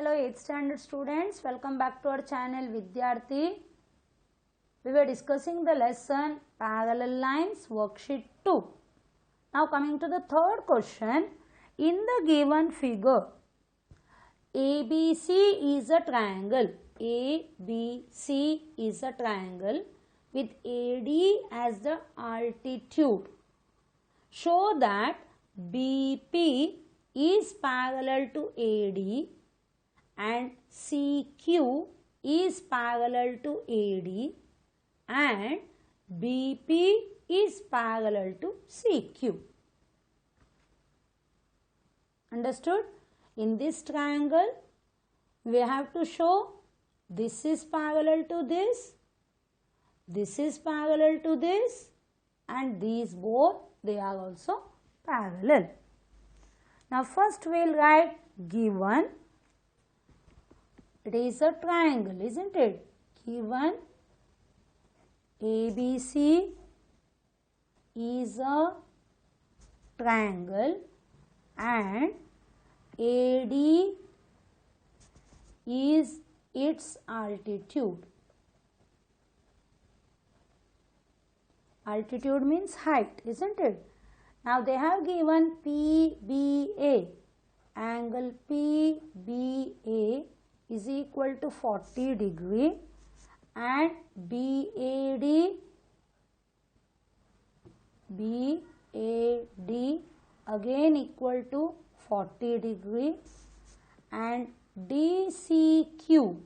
Hello 8th standard students, welcome back to our channel Vidyarthi. We were discussing the lesson parallel lines worksheet 2. Now coming to the third question, in the given figure ABC is a triangle. ABC is a triangle with AD as the altitude. Show that BP is parallel to AD and CQ is parallel to AD and BP is parallel to CQ. Understood? In this triangle, we have to show this is parallel to this is parallel to this, and these both, they are also parallel. Now first we will write given. It is a triangle, isn't it? Given ABC is a triangle and AD is its altitude. Altitude means height, isn't it? Now they have given PBA. Angle PBA is equal to 40 degree and BAD again equal to 40 degree and DCQ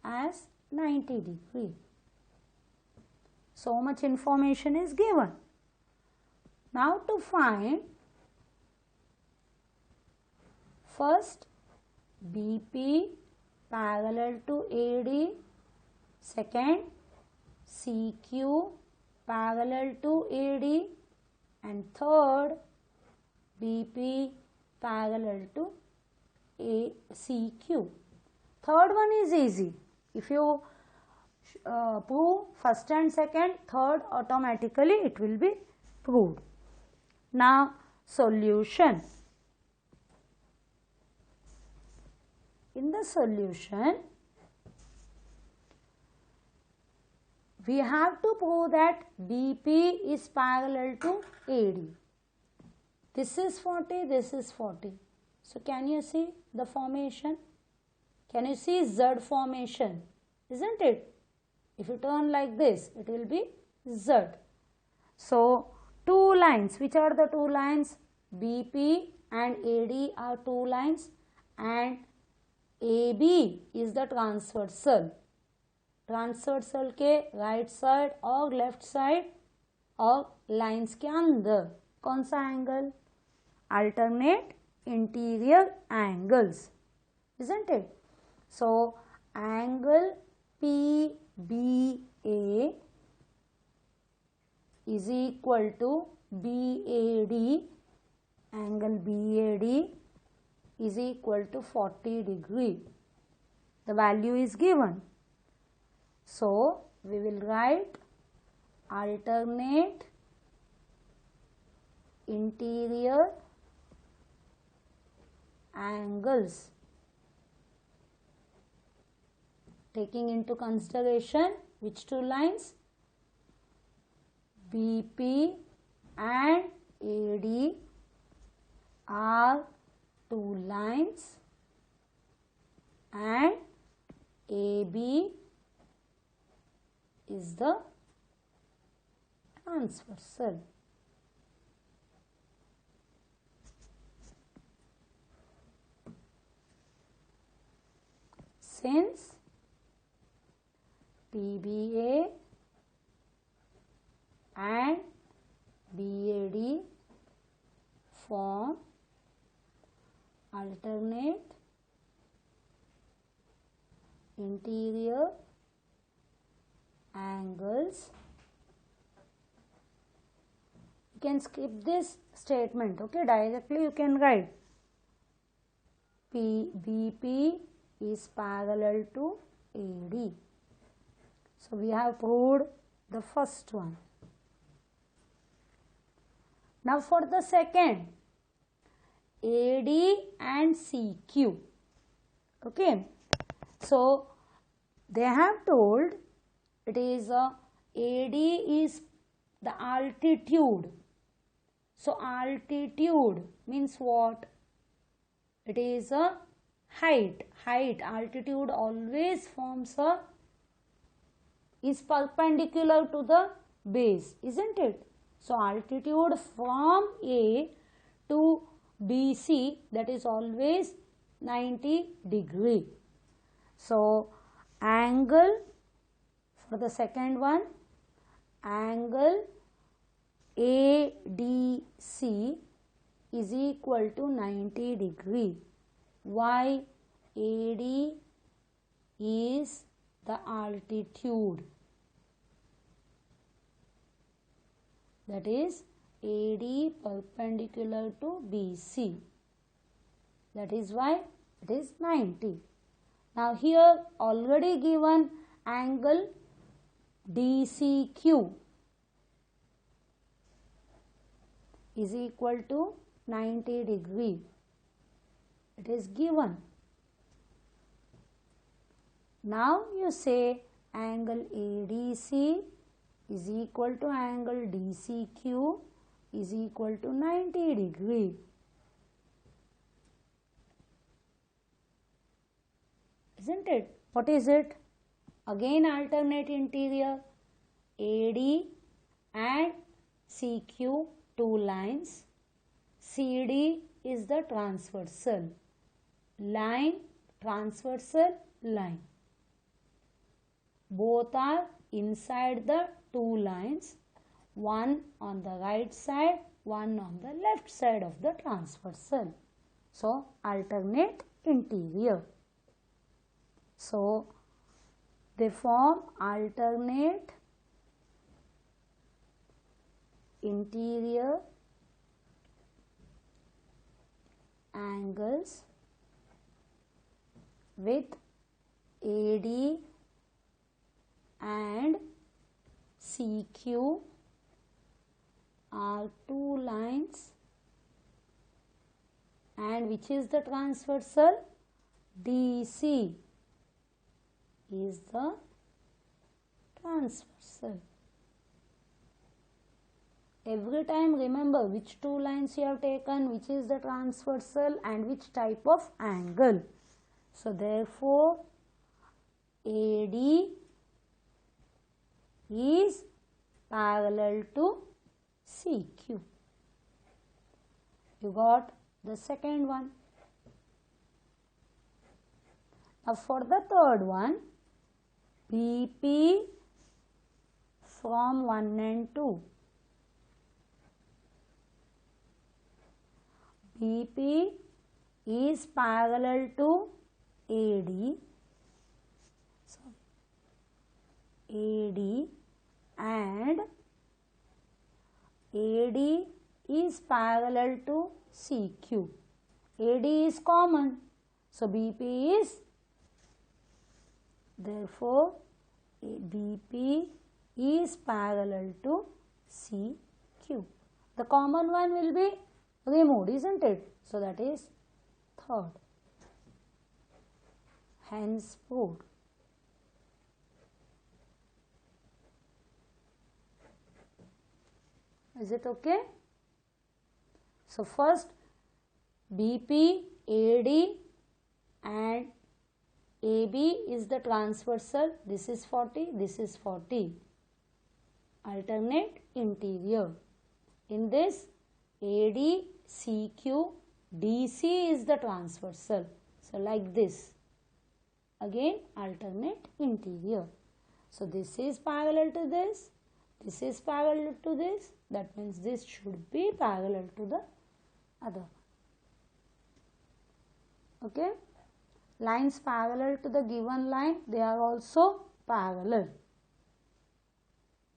as 90 degree. So much information is given. Now to find first BP parallel to AD, second CQ parallel to AD, and third BP parallel to CQ. Third one is easy. If you prove first and second, third automatically it will be proved. Now solution. In the solution, we have to prove that BP is parallel to AD. This is 40, this is 40. So can you see the formation? Can you see Z formation? Isn't it? If you turn like this, it will be Z. So two lines. Which are the two lines? BP and AD are two lines and AB is the transversal. Transversal के right side और left side और lines के अंदर कौन सा angle? Alternate interior angles, isn't it? So angle PBA is equal to BAD, angle BAD is equal to 40 degree. The value is given. So we will write alternate interior angles, taking into consideration which two lines? BP and AD are two lines and AB is the transversal. Since PBA and BAD form alternate interior angles, you can skip this statement, okay? Directly you can write BP is parallel to AD. So we have proved the first one. Now for the second, AD and CQ. Okay, so they have told it is AD is the altitude. So altitude means what? It is a height. Altitude always forms is perpendicular to the base, isn't it? So altitude from A to BC, that is always 90 degree. So angle for the second one, angle ADC is equal to 90 degree. Why? AD is the altitude. That is AD perpendicular to BC. That is why it is 90. Now here already given angle DCQ is equal to 90 degree. It is given. Now you say angle ADC is equal to angle DCQ is equal to 90 degree. Isn't it? What is it? Again alternate interior. AD and CQ, two lines. CD is the transversal line, transversal line. Both are inside the two lines, one on the right side, one on the left side of the transversal. So alternate interior. So they form alternate interior angles with AD and CQ are two lines, and which is the transversal? DC is the transversal. Every time remember which two lines you have taken, which is the transversal and which type of angle. So therefore AD is parallel to CQ. You got the second one. Now for the third one, BP from 1 and 2. BP is parallel to AD. AD and AD is parallel to CQ. AD is common. So BP is, therefore BP is parallel to CQ. The common one will be removed, isn't it? So that is third. Hence proved. Is it okay? So first BP, AD and AB is the transversal. This is 40, this is 40. Alternate interior. In this AD, CQ, DC is the transversal. So like this. Again alternate interior. So this is parallel to this. This is parallel to this. That means this should be parallel to the other. Okay. Lines parallel to the given line, they are also parallel.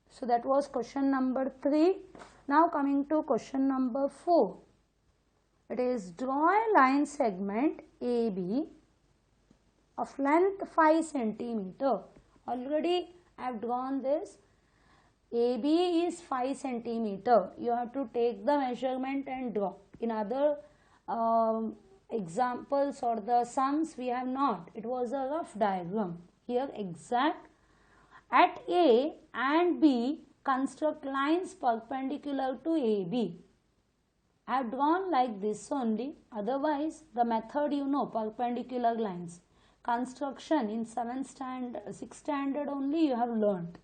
So that was question number 3. Now coming to question number 4. It is draw a line segment AB of length 5 centimeter. Already I have drawn this. AB is 5 centimeter. You have to take the measurement and draw. In other examples or the sums we have not. It was a rough diagram. Here exact. At A and B, construct lines perpendicular to AB. I have drawn like this only. Otherwise, the method you know, perpendicular lines. Construction in 6th standard only you have learnt.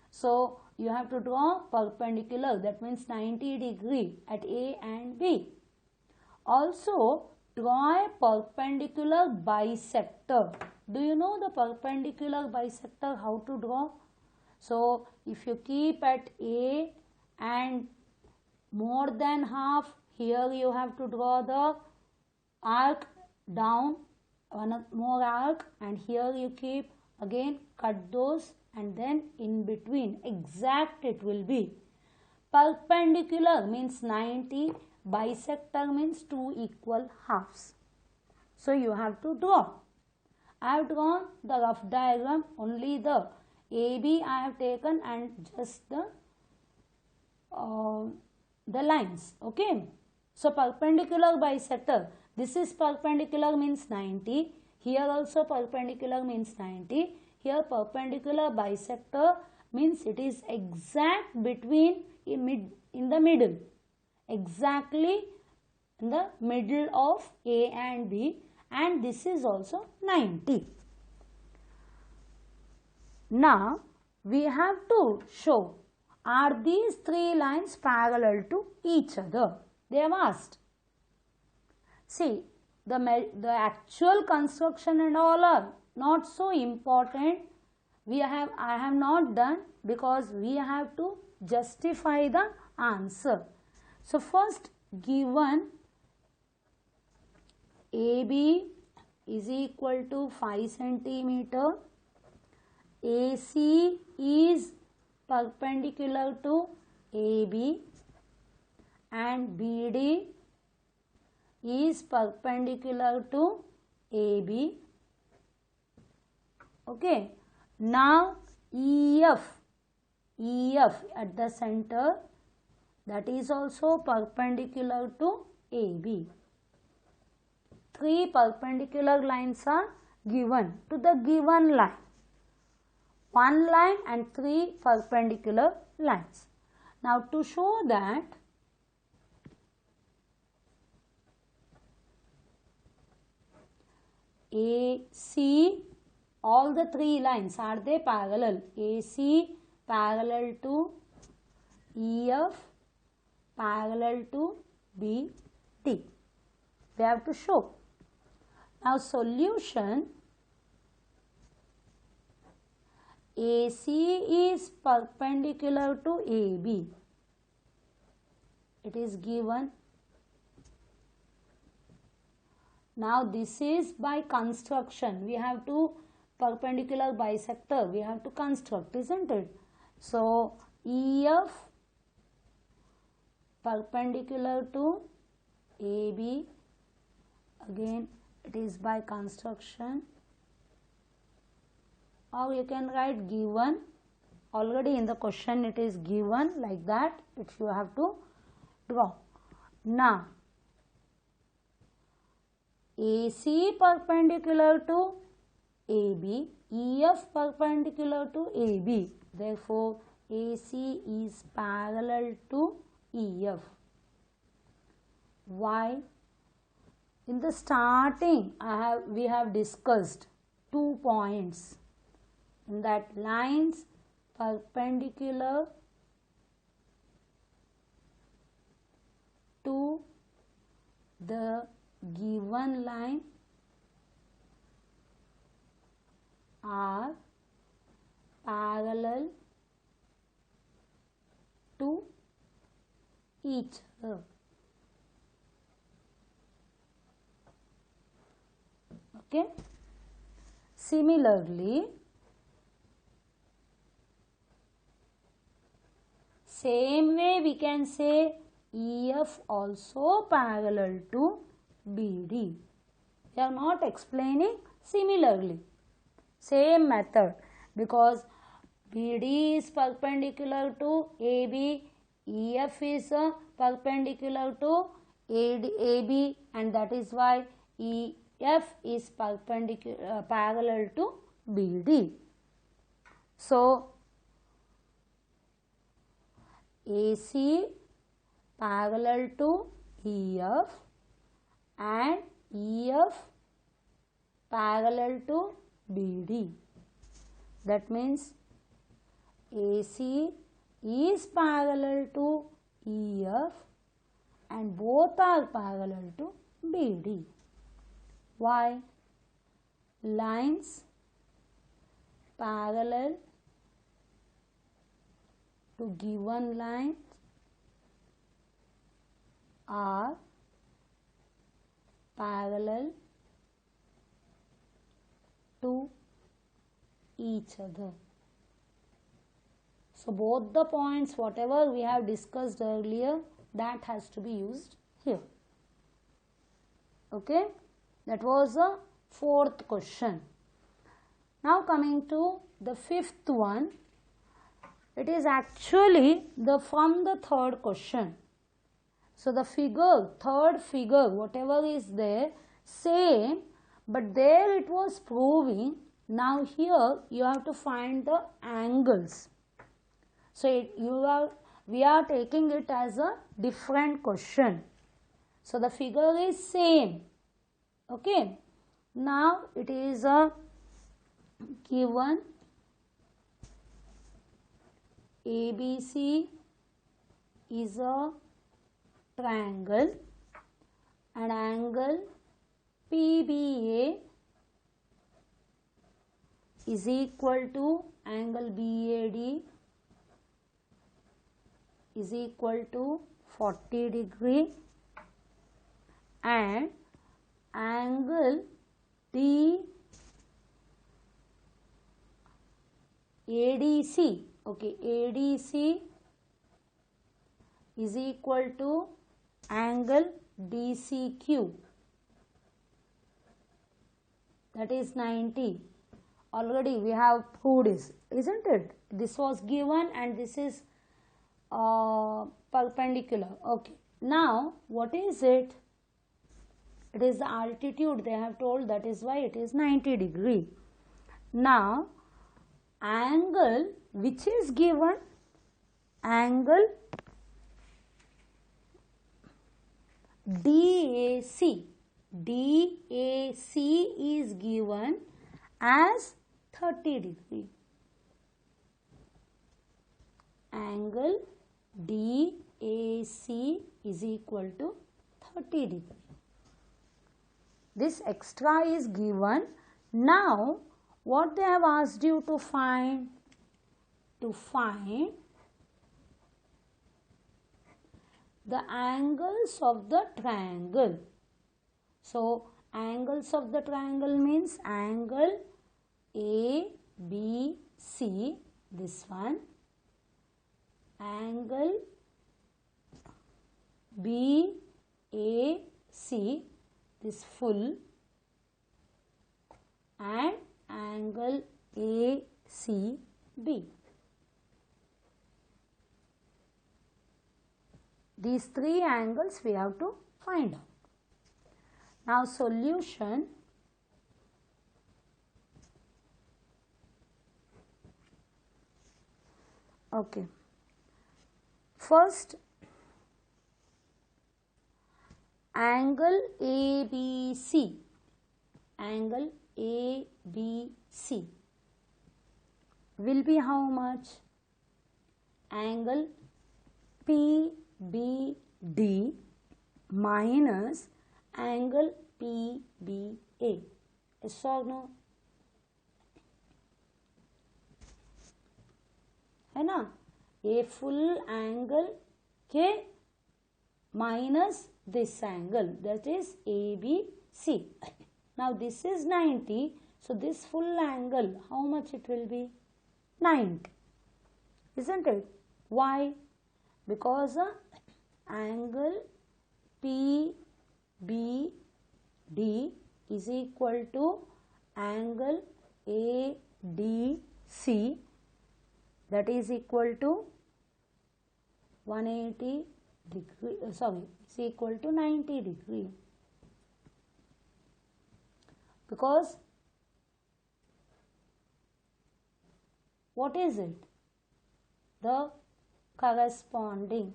So, you have to draw perpendicular, that means 90 degree at A and B. Also, draw a perpendicular bisector. Do you know the perpendicular bisector, how to draw? So, if you keep at A and more than half, here you have to draw the arc down, one more arc, and here you keep, again cut those, and then in between exact it will be. Perpendicular means 90, bisector means 2 equal halves. So you have to draw. I have drawn the rough diagram, only the AB I have taken and just the lines. Okay. So perpendicular bisector, this is perpendicular means 90, here also perpendicular means 90, here perpendicular bisector means it is exact between in the middle, exactly in the middle of A and B, and this is also 90. Now we have to show, are these three lines parallel to each other? They have asked. See, the actual construction and all are not so important. I have not done, because we have to justify the answer. So first, given AB is equal to 5 centimeter, AC is perpendicular to AB, and BD is perpendicular to AB. Okay. Now EF at the center, that is also perpendicular to AB. Three perpendicular lines are given to the given line. One line and three perpendicular lines. Now to show that, AC, all the three lines, are they parallel? AC parallel to EF, parallel to BD. We have to show. Now solution, AC is perpendicular to AB. It is given. Now this is by construction. We have to perpendicular bisector. We have to construct, isn't it? So EF perpendicular to AB. Again, it is by construction. Or you can write given. Already in the question it is given like that. It you have to draw. Now AC perpendicular to AB, EF perpendicular to AB. Therefore, AC is parallel to EF. Why? In the starting, we have discussed 2 points. In that, lines perpendicular to the given line are parallel to each other. Okay. Similarly, same way we can say EF also parallel to BD. We are not explaining similarly. Same method, because BD is perpendicular to AB, EF is perpendicular to AB, and that is why EF is parallel to BD. So AC parallel to EF and EF parallel to BD. That means AC is parallel to EF and both are parallel to BD. Why? Lines parallel to given lines are parallel to each other. So both the points whatever we have discussed earlier, that has to be used here. Okay, that was the fourth question. Now coming to the fifth one, it is actually from the third question. So the third figure, whatever is there, same, but there it was proving. Now here you have to find the angles. So we are taking it as a different question. So the figure is same. Okay. Now it is a given ABC is a triangle and angle PBA is equal to angle BAD is equal to 40 degree and angle ADC, okay, ADC is equal to angle DCQ, that is 90. Already we have proved this, isn't it? This was given and this is perpendicular. Okay, now what is it? It is the altitude they have told, that is why it is 90 degree. Now angle which is given, angle DAC, DAC is given as 30 degree. Angle DAC is equal to 30 degree. This extra is given. Now what they have asked you to find? To find the angles of the triangle. So angles of the triangle means angle ABC, this one, angle BAC, this full, and angle ACB. These three angles we have to find out. Now solution. Okay. First, angle ABC, angle ABC will be how much? Angle PBD minus angle PBA. Yes or no? है ना? A full angle के minus this angle, that is ABC. Now this is 90, so this full angle, how much it will be? 90, isn't it? Why? Because angle PBD is equal to angle ADC, that is equal to 180 degree, is equal to 90 degree. Because what is it? The corresponding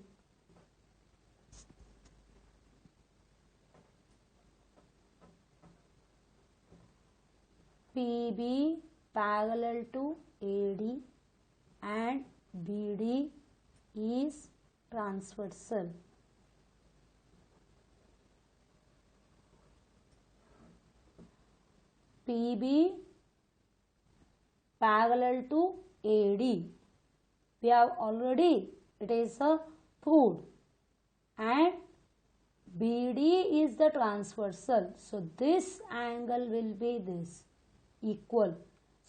PB parallel to AD and BD is transversal. PB parallel to AD. We have already, it is proved, and BD is the transversal. So this angle will be this equal.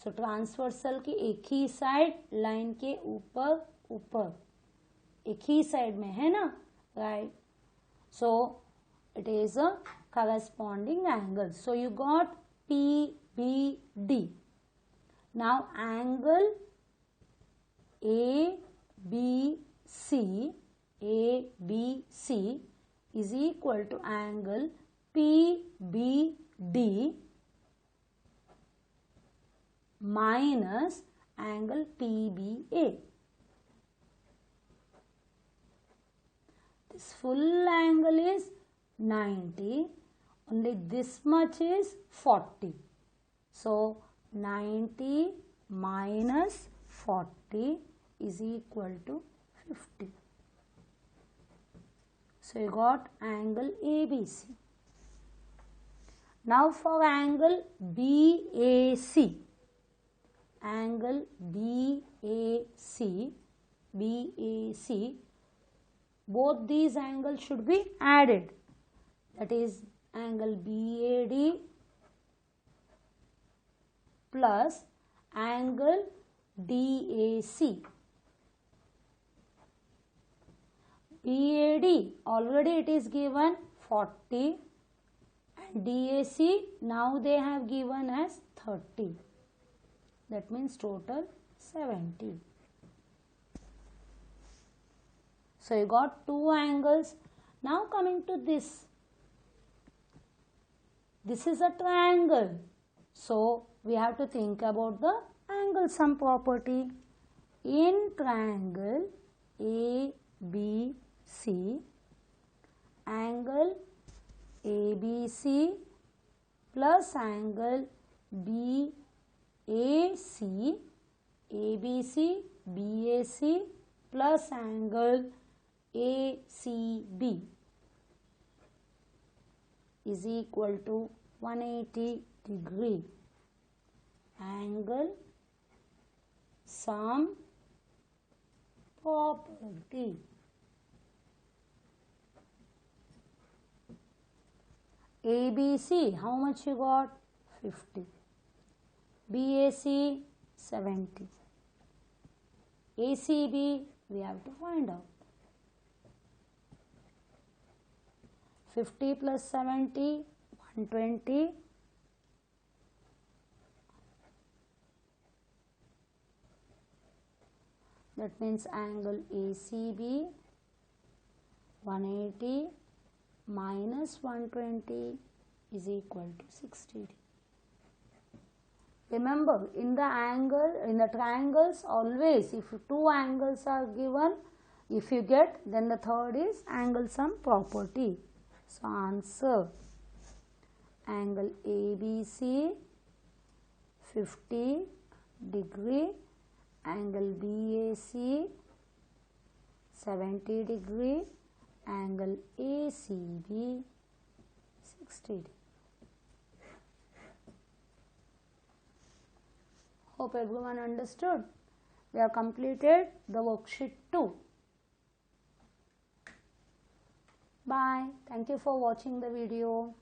So transversal की एक ही side line के ऊपर ऊपर एक ही side में है ना, right. So it is a corresponding angle. So you got PBD. Now angle ABC is equal to angle PBD minus angle PBA. This full angle is 90, only this much is 40. So 90 minus 40 is equal to 50. So you got angle ABC. Now for angle BAC. Angle BAC, both these angles should be added. That is angle BAD plus angle DAC. BAD already it is given 40 and DAC now they have given as 30. That means total 70. So you got two angles. Now coming to this. This is a triangle. So we have to think about the angle sum property. In triangle ABC, angle ABC plus angle BAC, ABC, BAC plus angle ACB is equal to 180 degree. Angle sum property. ABC, how much you got? 50. BAC 70. ACB we have to find out. 50 plus 70, 120. That means angle ACB 180 minus 120 is equal to 60. Remember, in the triangles, always if two angles are given, if you get, then the third is angle sum property. So answer, angle ABC 50 degree, angle BAC 70 degree, angle ACB 60 degree. Hope everyone understood. We have completed the worksheet 2. Bye. Thank you for watching the video.